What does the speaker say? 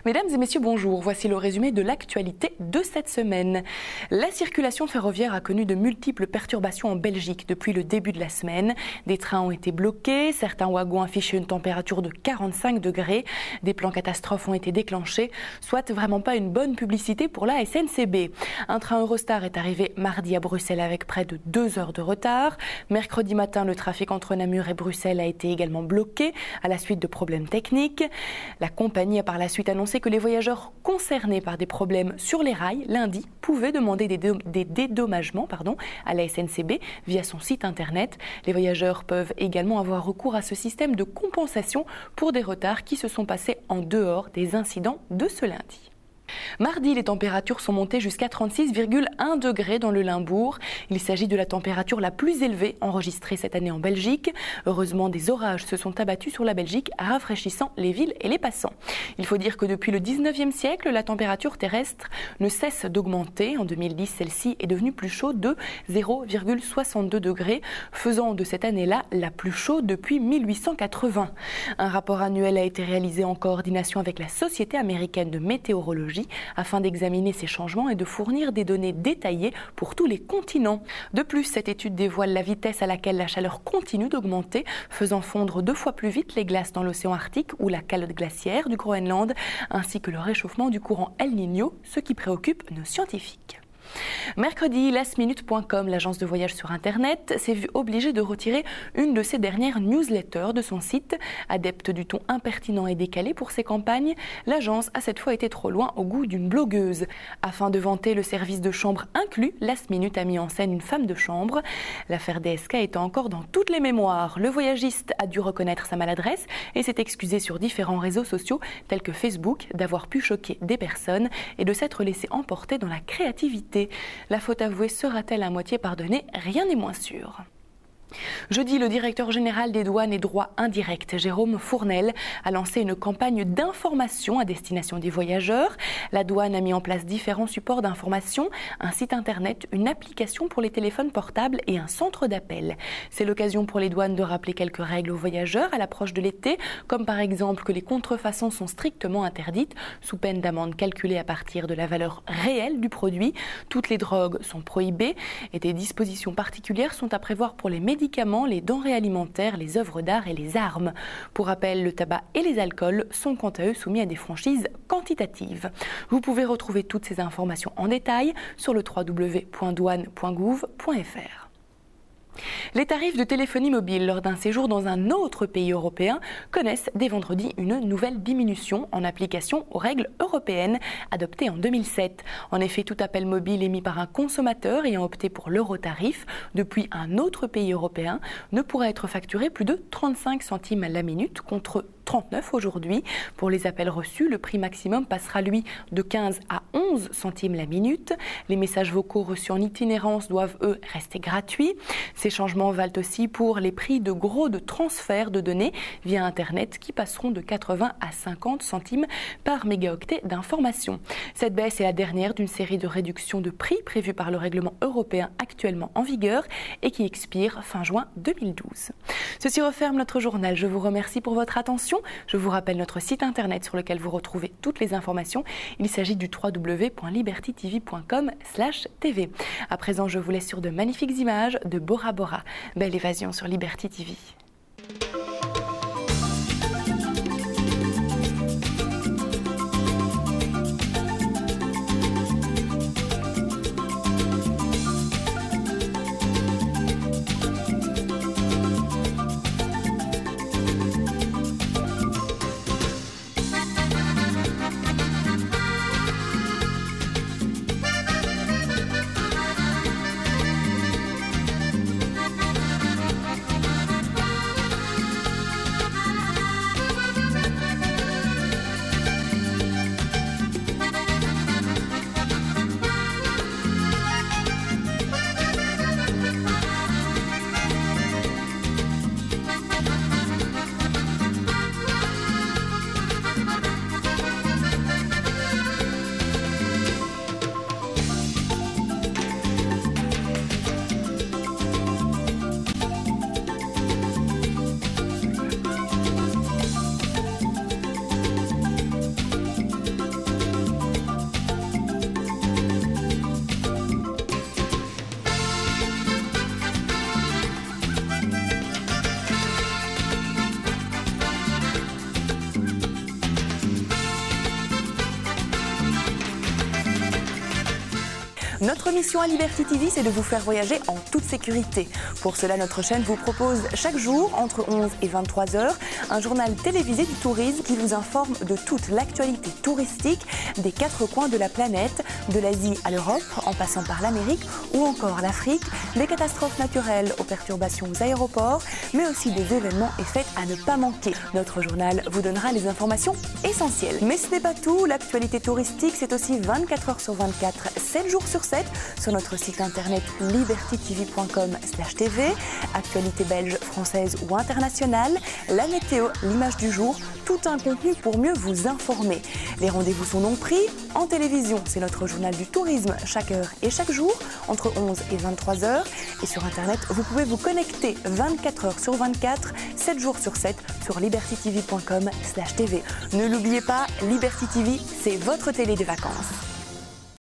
Mesdames et messieurs, bonjour. Voici le résumé de l'actualité de cette semaine. La circulation ferroviaire a connu de multiples perturbations en Belgique depuis le début de la semaine. Des trains ont été bloqués, certains wagons affichaient une température de 45 degrés. Des plans catastrophes ont été déclenchés, soit vraiment pas une bonne publicité pour la SNCB. Un train Eurostar est arrivé mardi à Bruxelles avec près de 2 heures de retard. Mercredi matin, le trafic entre Namur et Bruxelles a été également bloqué à la suite de problèmes techniques. La compagnie a par la suite annoncé que les voyageurs concernés par des problèmes sur les rails lundi pouvaient demander des dédommagements à la SNCB via son site internet. Les voyageurs peuvent également avoir recours à ce système de compensation pour des retards qui se sont passés en dehors des incidents de ce lundi. Mardi, les températures sont montées jusqu'à 36,1 degrés dans le Limbourg. Il s'agit de la température la plus élevée enregistrée cette année en Belgique. Heureusement, des orages se sont abattus sur la Belgique, rafraîchissant les villes et les passants. Il faut dire que depuis le 19e siècle, la température terrestre ne cesse d'augmenter. En 2010, celle-ci est devenue plus chaude de 0,62 degrés, faisant de cette année-là la plus chaude depuis 1880. Un rapport annuel a été réalisé en coordination avec la Société américaine de météorologie afin d'examiner ces changements et de fournir des données détaillées pour tous les continents. De plus, cette étude dévoile la vitesse à laquelle la chaleur continue d'augmenter, faisant fondre 2 fois plus vite les glaces dans l'océan Arctique ou la calotte glaciaire du Groenland, ainsi que le réchauffement du courant El Niño, ce qui préoccupe nos scientifiques. Mercredi, lastminute.com, l'agence de voyage sur Internet, s'est vue obligée de retirer une de ses dernières newsletters de son site. Adepte du ton impertinent et décalé pour ses campagnes, l'agence a cette fois été trop loin au goût d'une blogueuse. Afin de vanter le service de chambre inclus, Last Minute a mis en scène une femme de chambre. L'affaire DSK étant encore dans toutes les mémoires, le voyagiste a dû reconnaître sa maladresse et s'est excusé sur différents réseaux sociaux tels que Facebook d'avoir pu choquer des personnes et de s'être laissé emporter dans la créativité. La faute avouée sera-t-elle à moitié pardonnée? Rien n'est moins sûr. Jeudi, le directeur général des douanes et droits indirects, Jérôme Fournel, a lancé une campagne d'information à destination des voyageurs. La douane a mis en place différents supports d'information, un site internet, une application pour les téléphones portables et un centre d'appel. C'est l'occasion pour les douanes de rappeler quelques règles aux voyageurs à l'approche de l'été, comme par exemple que les contrefaçons sont strictement interdites, sous peine d'amende calculée à partir de la valeur réelle du produit. Toutes les drogues sont prohibées et des dispositions particulières sont à prévoir pour les médicaments, les denrées alimentaires, les œuvres d'art et les armes. Pour rappel, le tabac et les alcools sont quant à eux soumis à des franchises quantitatives. Vous pouvez retrouver toutes ces informations en détail sur le www.douane.gouv.fr. Les tarifs de téléphonie mobile lors d'un séjour dans un autre pays européen connaissent dès vendredi une nouvelle diminution en application aux règles européennes adoptées en 2007. En effet, tout appel mobile émis par un consommateur ayant opté pour l'euro-tarif depuis un autre pays européen ne pourra être facturé plus de 35 centimes la minute contre 39 aujourd'hui. Pour les appels reçus, le prix maximum passera lui de 15 à 11 centimes la minute. Les messages vocaux reçus en itinérance doivent eux rester gratuits. Ces changements valent aussi pour les prix de gros de transfert de données via Internet qui passeront de 80 à 50 centimes par mégaoctet d'information. Cette baisse est la dernière d'une série de réductions de prix prévues par le règlement européen actuellement en vigueur et qui expire fin juin 2012. Ceci referme notre journal. Je vous remercie pour votre attention. Je vous rappelle notre site internet sur lequel vous retrouvez toutes les informations. Il s'agit du www.libertytv.com/tv. À présent, je vous laisse sur de magnifiques images de Bora Bora. Belle évasion sur Liberty TV. Notre mission à Liberty TV, c'est de vous faire voyager en toute sécurité. Pour cela, notre chaîne vous propose chaque jour, entre 11 et 23 heures, un journal télévisé du tourisme qui vous informe de toute l'actualité touristique des 4 coins de la planète, de l'Asie à l'Europe, en passant par l'Amérique ou encore l'Afrique, des catastrophes naturelles aux perturbations aux aéroports, mais aussi des événements et fêtes à ne pas manquer. Notre journal vous donnera les informations essentielles. Mais ce n'est pas tout, l'actualité touristique, c'est aussi 24 heures sur 24, 7 jours sur 7, sur notre site internet libertytv.com/tv, actualité belge, française ou internationale, la météo, l'image du jour, tout un contenu pour mieux vous informer. Les rendez-vous sont donc pris en télévision, c'est notre journal du tourisme chaque heure et chaque jour, entre 11 et 23 heures. Et sur internet, vous pouvez vous connecter 24 heures sur 24, 7 jours sur 7 sur libertytv.com/tv. Ne l'oubliez pas, Liberty TV, c'est votre télé des vacances.